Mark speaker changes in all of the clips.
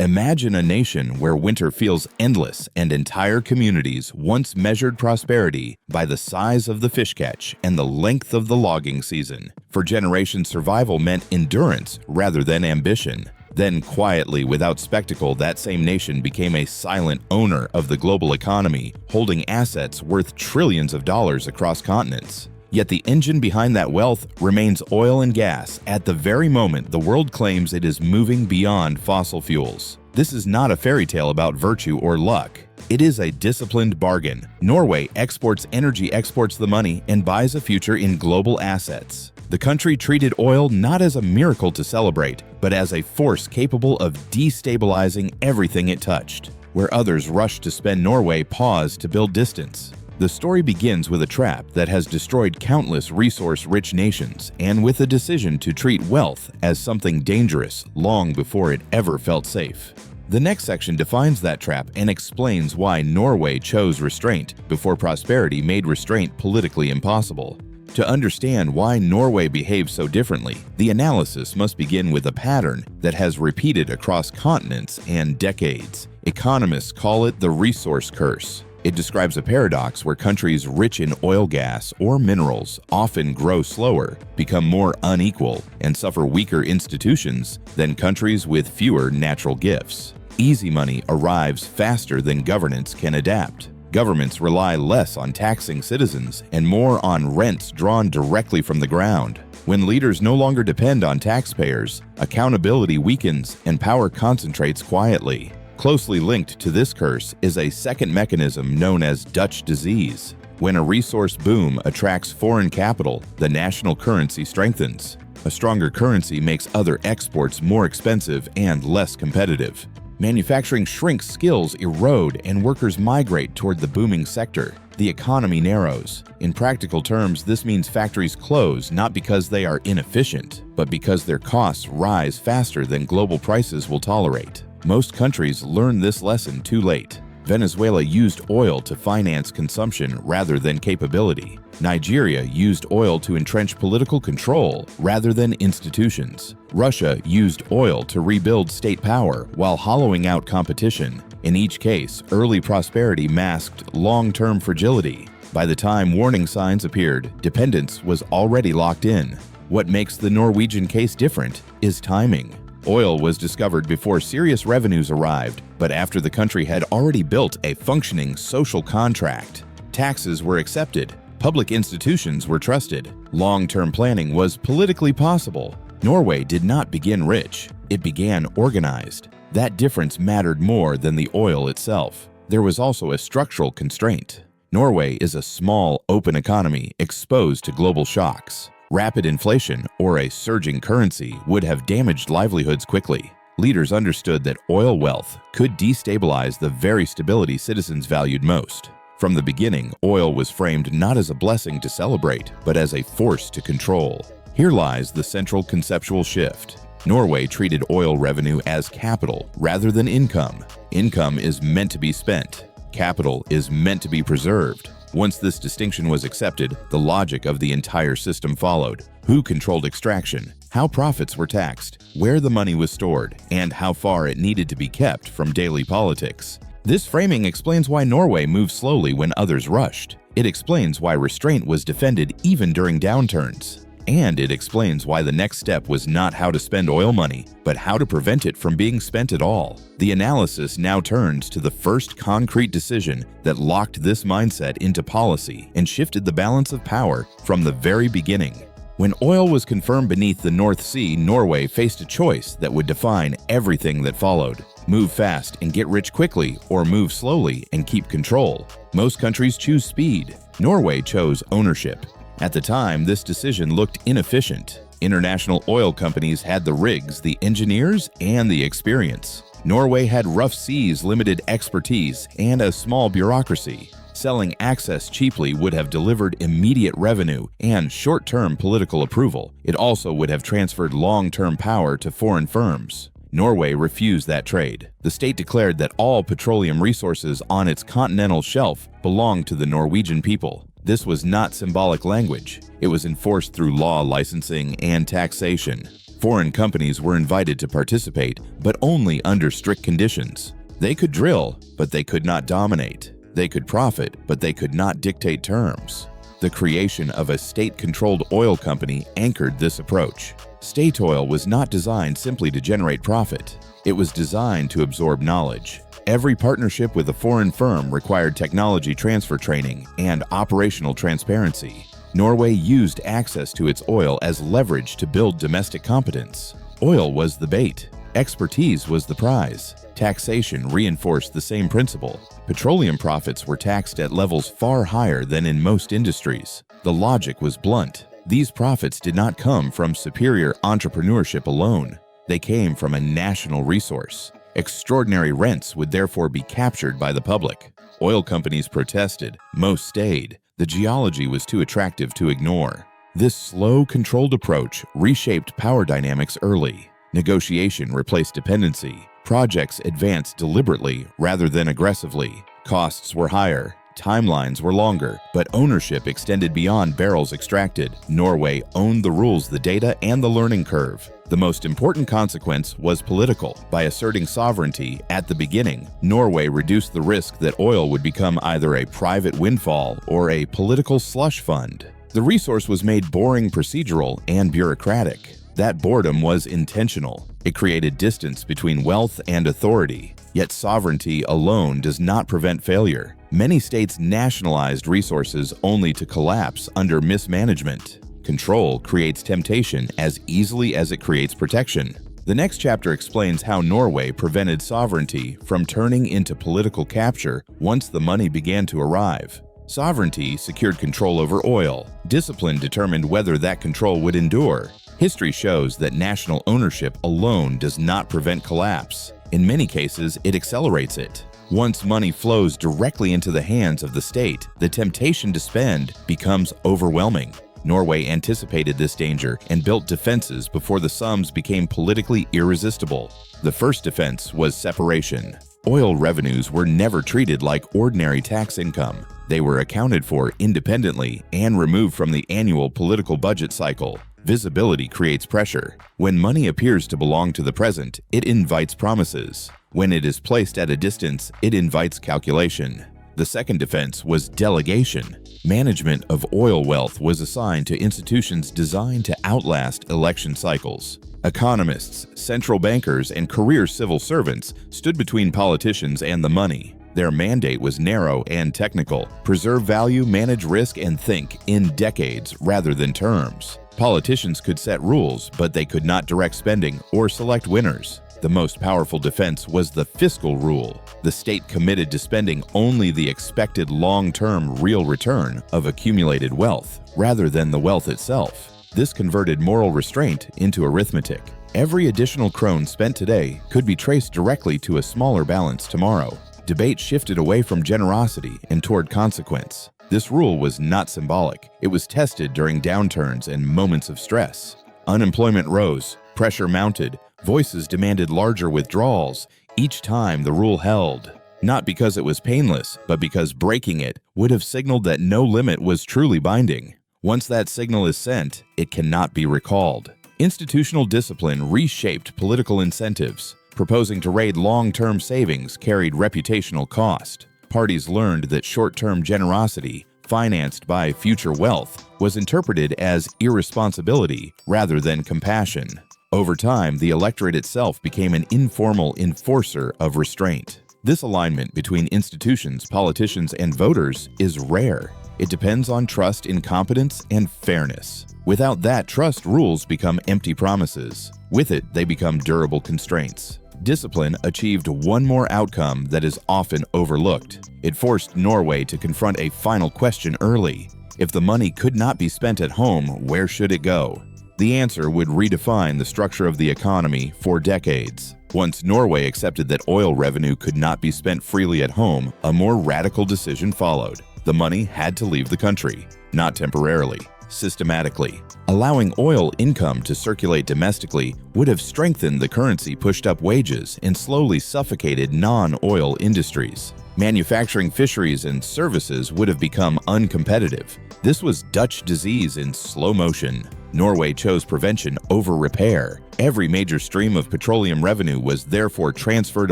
Speaker 1: Imagine a nation where winter feels endless and entire communities once measured prosperity by the size of the fish catch and the length of the logging season. For generations, survival meant endurance rather than ambition. Then quietly, without spectacle, that same nation became a silent owner of the global economy, holding assets worth trillions of dollars across continents. Yet the engine behind that wealth remains oil and gas at the very moment the world claims it is moving beyond fossil fuels. This is not a fairy tale about virtue or luck. It is a disciplined bargain. Norway exports energy, exports the money, and buys a future in global assets. The country treated oil not as a miracle to celebrate, but as a force capable of destabilizing everything it touched. Where others rushed to spend, Norway paused to build distance. The story begins with a trap that has destroyed countless resource-rich nations and with a decision to treat wealth as something dangerous long before it ever felt safe. The next section defines that trap and explains why Norway chose restraint before prosperity made restraint politically impossible. To understand why Norway behaves so differently, the analysis must begin with a pattern that has repeated across continents and decades. Economists call it the resource curse. It describes a paradox where countries rich in oil, gas, or minerals often grow slower, become more unequal, and suffer weaker institutions than countries with fewer natural gifts. Easy money arrives faster than governance can adapt. Governments rely less on taxing citizens and more on rents drawn directly from the ground. When leaders no longer depend on taxpayers, accountability weakens and power concentrates quietly. Closely linked to this curse is a second mechanism known as Dutch disease. When a resource boom attracts foreign capital, the national currency strengthens. A stronger currency makes other exports more expensive and less competitive. Manufacturing shrinks, skills erode, and workers migrate toward the booming sector. The economy narrows. In practical terms, this means factories close not because they are inefficient, but because their costs rise faster than global prices will tolerate. Most countries learn this lesson too late. Venezuela used oil to finance consumption rather than capability. Nigeria used oil to entrench political control rather than institutions. Russia used oil to rebuild state power while hollowing out competition. In each case, early prosperity masked long-term fragility. By the time warning signs appeared, dependence was already locked in. What makes the Norwegian case different is timing. Oil was discovered before serious revenues arrived, but after the country had already built a functioning social contract. Taxes were accepted, public institutions were trusted, long-term planning was politically possible. Norway did not begin rich, it began organized. That difference mattered more than the oil itself. There was also a structural constraint. Norway is a small, open economy exposed to global shocks. Rapid inflation or a surging currency would have damaged livelihoods quickly. Leaders understood that oil wealth could destabilize the very stability citizens valued most. From the beginning, oil was framed not as a blessing to celebrate, but as a force to control. Here lies the central conceptual shift. Norway treated oil revenue as capital rather than income. Income is meant to be spent. Capital is meant to be preserved. Once this distinction was accepted, the logic of the entire system followed. Who controlled extraction, how profits were taxed, where the money was stored, and how far it needed to be kept from daily politics. This framing explains why Norway moved slowly when others rushed. It explains why restraint was defended even during downturns. And it explains why the next step was not how to spend oil money, but how to prevent it from being spent at all. The analysis now turns to the first concrete decision that locked this mindset into policy and shifted the balance of power from the very beginning. When oil was confirmed beneath the North Sea, Norway faced a choice that would define everything that followed. Move fast and get rich quickly, or move slowly and keep control. Most countries choose speed. Norway chose ownership. At the time, this decision looked inefficient. International oil companies had the rigs, the engineers, and the experience. Norway had rough seas, limited expertise, and a small bureaucracy. Selling access cheaply would have delivered immediate revenue and short-term political approval. It also would have transferred long-term power to foreign firms. Norway refused that trade. The state declared that all petroleum resources on its continental shelf belonged to the Norwegian people. This was not symbolic language. It was enforced through law, licensing, and taxation. Foreign companies were invited to participate, but only under strict conditions. They could drill, but they could not dominate. They could profit, but they could not dictate terms. The creation of a state-controlled oil company anchored this approach. State oil was not designed simply to generate profit. It was designed to absorb knowledge. Every partnership with a foreign firm required technology transfer training and operational transparency. Norway used access to its oil as leverage to build domestic competence. Oil was the bait. Expertise was the prize. Taxation reinforced the same principle. Petroleum profits were taxed at levels far higher than in most industries. The logic was blunt. These profits did not come from superior entrepreneurship alone. They came from a national resource. Extraordinary rents would therefore be captured by the public. Oil companies protested. Most stayed. The geology was too attractive to ignore. This slow, controlled approach reshaped power dynamics early. Negotiation replaced dependency. Projects advanced deliberately rather than aggressively. Costs were higher. Timelines were longer, but ownership extended beyond barrels extracted. Norway owned the rules, the data, and the learning curve. The most important consequence was political. By asserting sovereignty at the beginning, Norway reduced the risk that oil would become either a private windfall or a political slush fund. The resource was made boring, procedural, and bureaucratic. That boredom was intentional. It created distance between wealth and authority. Yet sovereignty alone does not prevent failure. Many states nationalized resources only to collapse under mismanagement. Control creates temptation as easily as it creates protection. The next chapter explains how Norway prevented sovereignty from turning into political capture once the money began to arrive. Sovereignty secured control over oil. Discipline determined whether that control would endure. History shows that national ownership alone does not prevent collapse. In many cases, it accelerates it. Once money flows directly into the hands of the state, the temptation to spend becomes overwhelming. Norway anticipated this danger and built defenses before the sums became politically irresistible. The first defense was separation. Oil revenues were never treated like ordinary tax income. They were accounted for independently and removed from the annual political budget cycle. Visibility creates pressure. When money appears to belong to the present, it invites promises. When it is placed at a distance, it invites calculation. The second defense was delegation. Management of oil wealth was assigned to institutions designed to outlast election cycles. Economists, central bankers, and career civil servants stood between politicians and the money. Their mandate was narrow and technical: preserve value, manage risk, and think in decades rather than terms. Politicians could set rules, but they could not direct spending or select winners. The most powerful defense was the fiscal rule. The state committed to spending only the expected long-term real return of accumulated wealth, rather than the wealth itself. This converted moral restraint into arithmetic. Every additional krone spent today could be traced directly to a smaller balance tomorrow. Debate shifted away from generosity and toward consequence. This rule was not symbolic. It was tested during downturns and moments of stress. Unemployment rose, pressure mounted, voices demanded larger withdrawals. Each time the rule held. Not because it was painless, but because breaking it would have signaled that no limit was truly binding. Once that signal is sent, it cannot be recalled. Institutional discipline reshaped political incentives. Proposing to raid long-term savings carried reputational cost. Parties learned that short-term generosity, financed by future wealth, was interpreted as irresponsibility rather than compassion. Over time, the electorate itself became an informal enforcer of restraint. This alignment between institutions, politicians, and voters is rare. It depends on trust in competence and fairness. Without that trust, rules become empty promises. With it, they become durable constraints. Discipline achieved one more outcome that is often overlooked. It forced Norway to confront a final question early. If the money could not be spent at home, where should it go? The answer would redefine the structure of the economy for decades. Once Norway accepted that oil revenue could not be spent freely at home, a more radical decision followed. The money had to leave the country, not temporarily, systematically. Allowing oil income to circulate domestically would have strengthened the currency, pushed up wages, and slowly suffocated non-oil industries. Manufacturing, fisheries, and services would have become uncompetitive. This was Dutch disease in slow motion. Norway chose prevention over repair. Every major stream of petroleum revenue was therefore transferred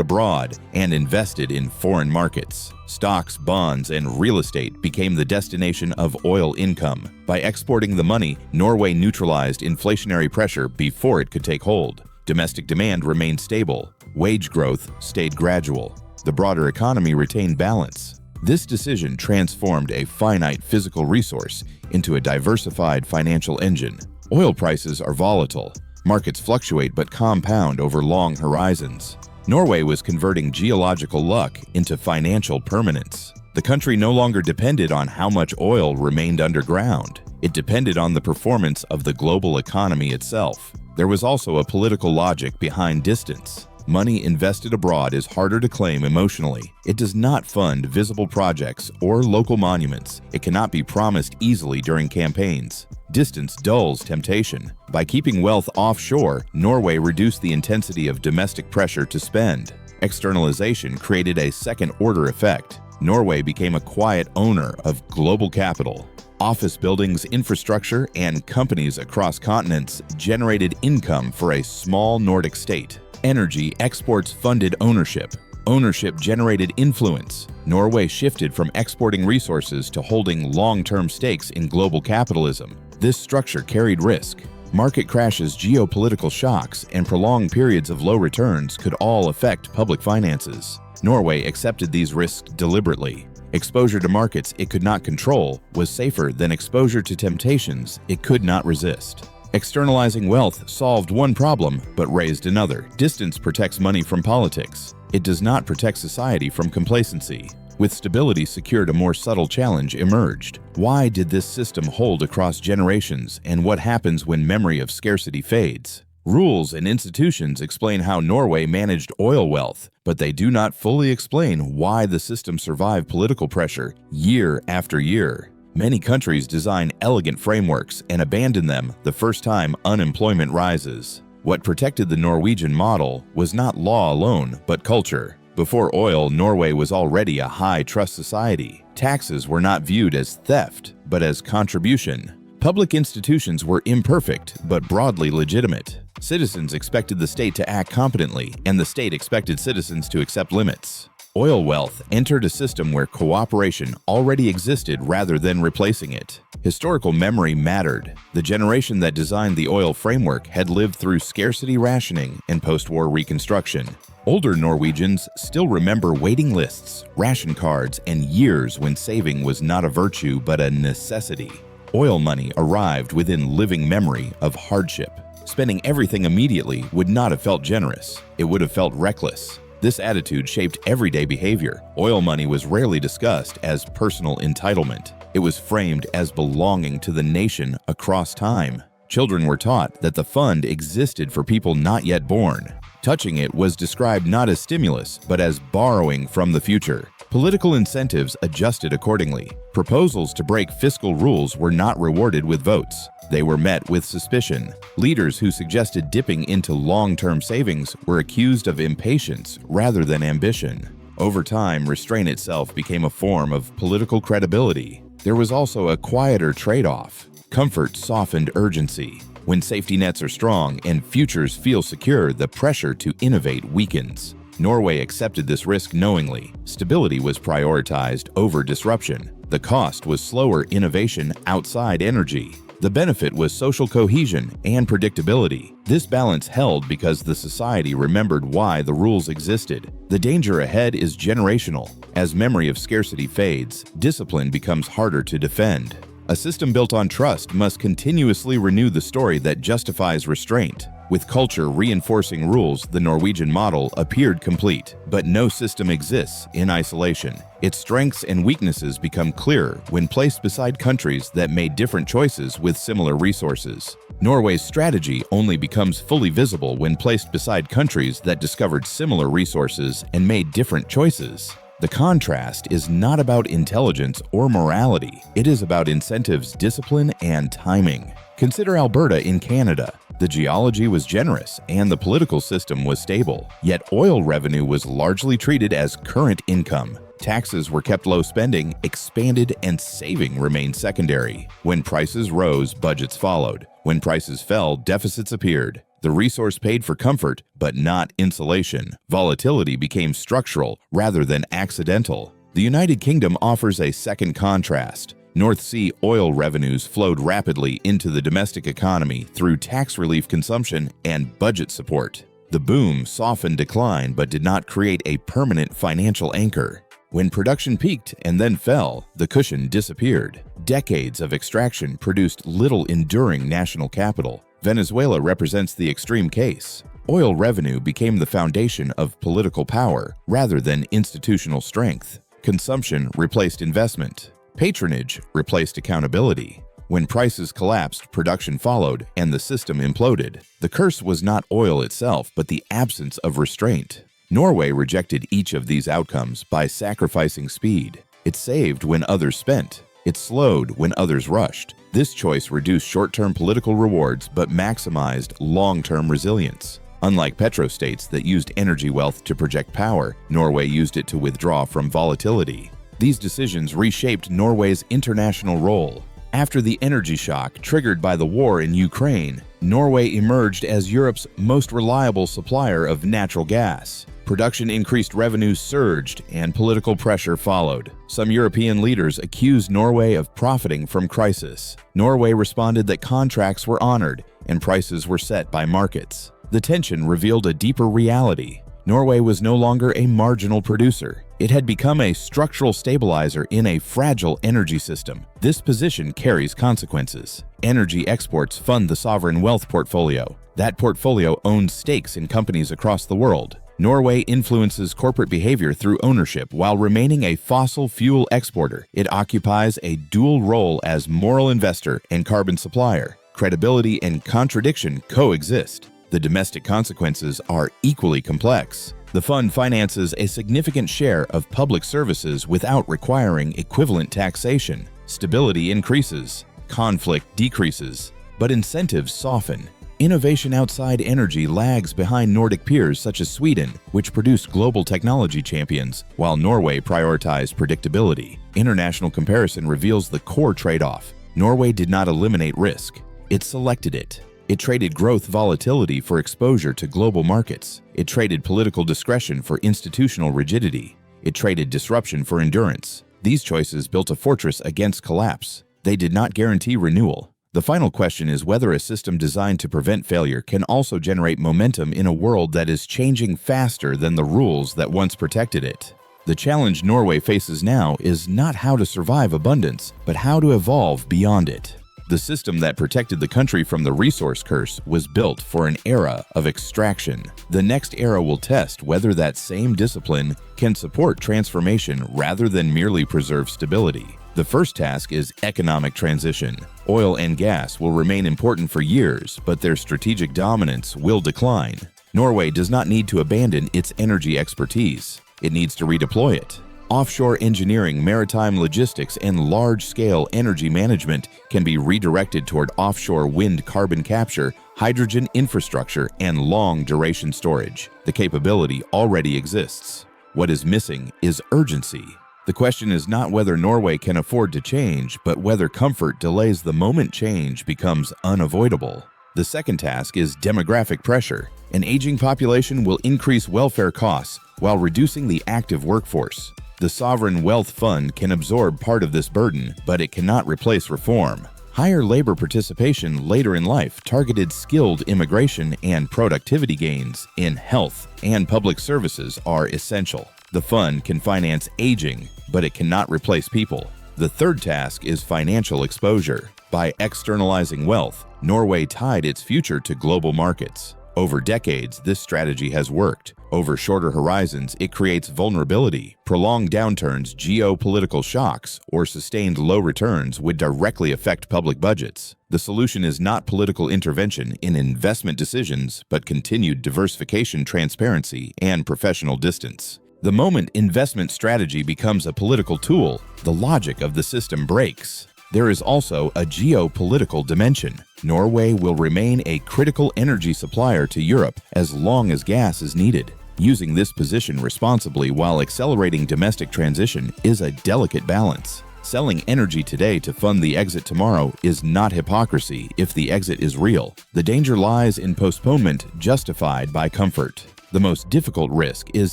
Speaker 1: abroad and invested in foreign markets. Stocks, bonds, and real estate became the destination of oil income. By exporting the money, Norway neutralized inflationary pressure before it could take hold. Domestic demand remained stable. Wage growth stayed gradual. The broader economy retained balance. This decision transformed a finite physical resource into a diversified financial engine. Oil prices are volatile. Markets fluctuate but compound over long horizons. Norway was converting geological luck into financial permanence. The country no longer depended on how much oil remained underground. It depended on the performance of the global economy itself. There was also a political logic behind distance. Money invested abroad is harder to claim emotionally. It does not fund visible projects or local monuments. It cannot be promised easily during campaigns. Distance dulls temptation. By keeping wealth offshore, Norway reduced the intensity of domestic pressure to spend. Externalization created a second-order effect. Norway became a quiet owner of global capital. Office buildings, infrastructure, and companies across continents generated income for a small Nordic state. Energy exports funded ownership. Ownership generated influence. Norway shifted from exporting resources to holding long-term stakes in global capitalism. This structure carried risk. Market crashes, geopolitical shocks, and prolonged periods of low returns could all affect public finances. Norway accepted these risks deliberately. Exposure to markets it could not control was safer than exposure to temptations it could not resist. Externalizing wealth solved one problem but raised another. Distance protects money from politics. It does not protect society from complacency. With stability secured, a more subtle challenge emerged. Why did this system hold across generations, and what happens when memory of scarcity fades? Rules and institutions explain how Norway managed oil wealth, but they do not fully explain why the system survived political pressure year after year. Many countries design elegant frameworks and abandon them the first time unemployment rises. What protected the Norwegian model was not law alone, but culture. Before oil, Norway was already a high-trust society. Taxes were not viewed as theft, but as contribution. Public institutions were imperfect, but broadly legitimate. Citizens expected the state to act competently, and the state expected citizens to accept limits. Oil wealth entered a system where cooperation already existed rather than replacing it. Historical memory mattered. The generation that designed the oil framework had lived through scarcity rationing and post-war reconstruction. Older Norwegians still remember waiting lists, ration cards, and years when saving was not a virtue but a necessity. Oil money arrived within living memory of hardship. Spending everything immediately would not have felt generous. It would have felt reckless. This attitude shaped everyday behavior. Oil money was rarely discussed as personal entitlement. It was framed as belonging to the nation across time. Children were taught that the fund existed for people not yet born. Touching it was described not as stimulus, but as borrowing from the future. Political incentives adjusted accordingly. Proposals to break fiscal rules were not rewarded with votes. They were met with suspicion. Leaders who suggested dipping into long-term savings were accused of impatience rather than ambition. Over time, restraint itself became a form of political credibility. There was also a quieter trade-off. Comfort softened urgency. When safety nets are strong and futures feel secure, the pressure to innovate weakens. Norway accepted this risk knowingly. Stability was prioritized over disruption. The cost was slower innovation outside energy. The benefit was social cohesion and predictability. This balance held because the society remembered why the rules existed. The danger ahead is generational. As memory of scarcity fades, discipline becomes harder to defend. A system built on trust must continuously renew the story that justifies restraint. With culture reinforcing rules, the Norwegian model appeared complete. But no system exists in isolation. Its strengths and weaknesses become clearer when placed beside countries that made different choices with similar resources. Norway's strategy only becomes fully visible when placed beside countries that discovered similar resources and made different choices. The contrast is not about intelligence or morality. It is about incentives, discipline, and timing. Consider Alberta in Canada. The geology was generous and the political system was stable, yet oil revenue was largely treated as current income. Taxes were kept low, spending expanded, and saving remained secondary. When prices rose, budgets followed. When prices fell, deficits appeared. The resource paid for comfort, but not insulation. Volatility became structural rather than accidental. The United Kingdom offers a second contrast. North Sea oil revenues flowed rapidly into the domestic economy through tax relief consumption and budget support. The boom softened decline but did not create a permanent financial anchor. When production peaked and then fell, the cushion disappeared. Decades of extraction produced little enduring national capital. Venezuela represents the extreme case. Oil revenue became the foundation of political power rather than institutional strength. Consumption replaced investment. Patronage replaced accountability. When prices collapsed, production followed, and the system imploded. The curse was not oil itself, but the absence of restraint. Norway rejected each of these outcomes by sacrificing speed. It saved when others spent. It slowed when others rushed. This choice reduced short-term political rewards but maximized long-term resilience. Unlike petrostates that used energy wealth to project power, Norway used it to withdraw from volatility. These decisions reshaped Norway's international role. After the energy shock triggered by the war in Ukraine, Norway emerged as Europe's most reliable supplier of natural gas. Production increased, revenues surged, and political pressure followed. Some European leaders accused Norway of profiting from crisis. Norway responded that contracts were honored and prices were set by markets. The tension revealed a deeper reality. Norway was no longer a marginal producer. It had become a structural stabilizer in a fragile energy system. This position carries consequences. Energy exports fund the sovereign wealth portfolio. That portfolio owns stakes in companies across the world. Norway influences corporate behavior through ownership while remaining a fossil fuel exporter. It occupies a dual role as moral investor and carbon supplier. Credibility and contradiction coexist. The domestic consequences are equally complex. The fund finances a significant share of public services without requiring equivalent taxation. Stability increases, conflict decreases, but incentives soften. Innovation outside energy lags behind Nordic peers such as Sweden, which produced global technology champions, while Norway prioritized predictability. International comparison reveals the core trade-off. Norway did not eliminate risk. It selected it. It traded growth volatility for exposure to global markets. It traded political discretion for institutional rigidity. It traded disruption for endurance. These choices built a fortress against collapse. They did not guarantee renewal. The final question is whether a system designed to prevent failure can also generate momentum in a world that is changing faster than the rules that once protected it. The challenge Norway faces now is not how to survive abundance, but how to evolve beyond it. The system that protected the country from the resource curse was built for an era of extraction. The next era will test whether that same discipline can support transformation rather than merely preserve stability. The first task is economic transition. Oil and gas will remain important for years, but their strategic dominance will decline. Norway does not need to abandon its energy expertise. It needs to redeploy it. Offshore engineering, maritime logistics, and large-scale energy management can be redirected toward offshore wind carbon capture, hydrogen infrastructure, and long-duration storage. The capability already exists. What is missing is urgency. The question is not whether Norway can afford to change, but whether comfort delays the moment change becomes unavoidable. The second task is demographic pressure. An aging population will increase welfare costs while reducing the active workforce. The Sovereign Wealth Fund can absorb part of this burden, but it cannot replace reform. Higher labor participation later in life, targeted skilled immigration, and productivity gains in health and public services are essential. The fund can finance aging, but it cannot replace people. The third task is financial exposure. By externalizing wealth, Norway tied its future to global markets. Over decades, this strategy has worked. Over shorter horizons, it creates vulnerability. Prolonged downturns, geopolitical shocks, or sustained low returns would directly affect public budgets. The solution is not political intervention in investment decisions, but continued diversification, transparency, and professional distance. The moment investment strategy becomes a political tool, the logic of the system breaks. There is also a geopolitical dimension. Norway will remain a critical energy supplier to Europe as long as gas is needed. Using this position responsibly while accelerating domestic transition is a delicate balance. Selling energy today to fund the exit tomorrow is not hypocrisy if the exit is real. The danger lies in postponement justified by comfort. The most difficult risk is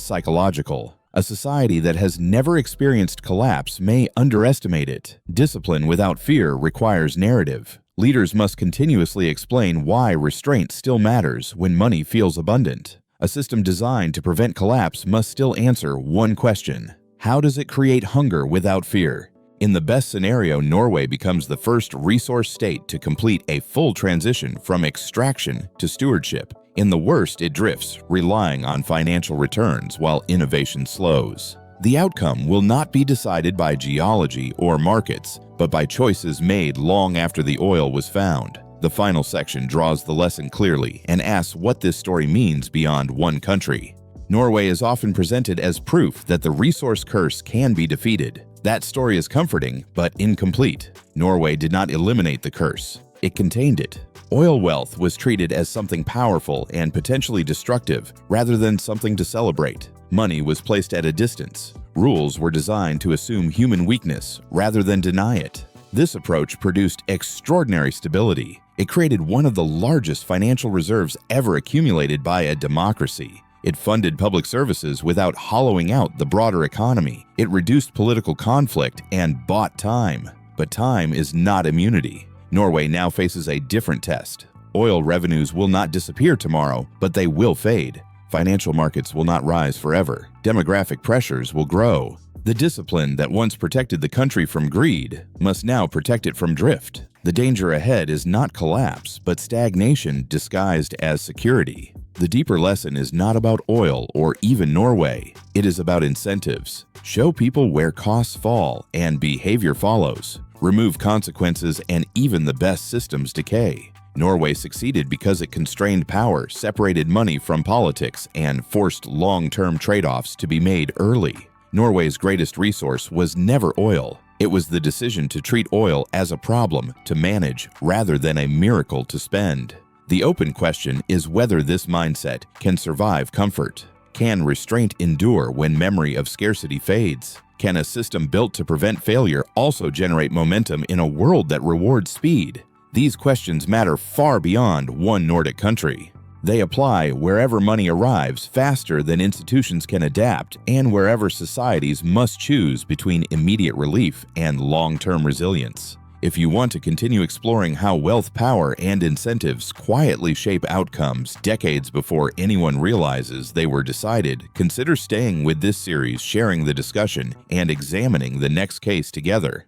Speaker 1: psychological. A society that has never experienced collapse may underestimate it. Discipline without fear requires narrative. Leaders must continuously explain why restraint still matters when money feels abundant. A system designed to prevent collapse must still answer one question: how does it create hunger without fear? In the best scenario, Norway becomes the first resource state to complete a full transition from extraction to stewardship. In the worst, it drifts, relying on financial returns while innovation slows. The outcome will not be decided by geology or markets, but by choices made long after the oil was found. The final section draws the lesson clearly and asks what this story means beyond one country. Norway is often presented as proof that the resource curse can be defeated. That story is comforting, but incomplete. Norway did not eliminate the curse. It contained it. Oil wealth was treated as something powerful and potentially destructive, rather than something to celebrate. Money was placed at a distance. Rules were designed to assume human weakness, rather than deny it. This approach produced extraordinary stability. It created one of the largest financial reserves ever accumulated by a democracy. It funded public services without hollowing out the broader economy. It reduced political conflict and bought time. But time is not immunity. Norway now faces a different test. Oil revenues will not disappear tomorrow, but they will fade. Financial markets will not rise forever. Demographic pressures will grow. The discipline that once protected the country from greed must now protect it from drift. The danger ahead is not collapse, but stagnation disguised as security. The deeper lesson is not about oil or even Norway. It is about incentives. Show people where costs fall and behavior follows. Remove consequences and even the best systems decay. Norway succeeded because it constrained power, separated money from politics, and forced long-term trade-offs to be made early. Norway's greatest resource was never oil. It was the decision to treat oil as a problem to manage rather than a miracle to spend. The open question is whether this mindset can survive comfort. Can restraint endure when memory of scarcity fades? Can a system built to prevent failure also generate momentum in a world that rewards speed? These questions matter far beyond one Nordic country. They apply wherever money arrives faster than institutions can adapt and wherever societies must choose between immediate relief and long-term resilience. If you want to continue exploring how wealth, power, and incentives quietly shape outcomes decades before anyone realizes they were decided, consider staying with this series, sharing the discussion, and examining the next case together.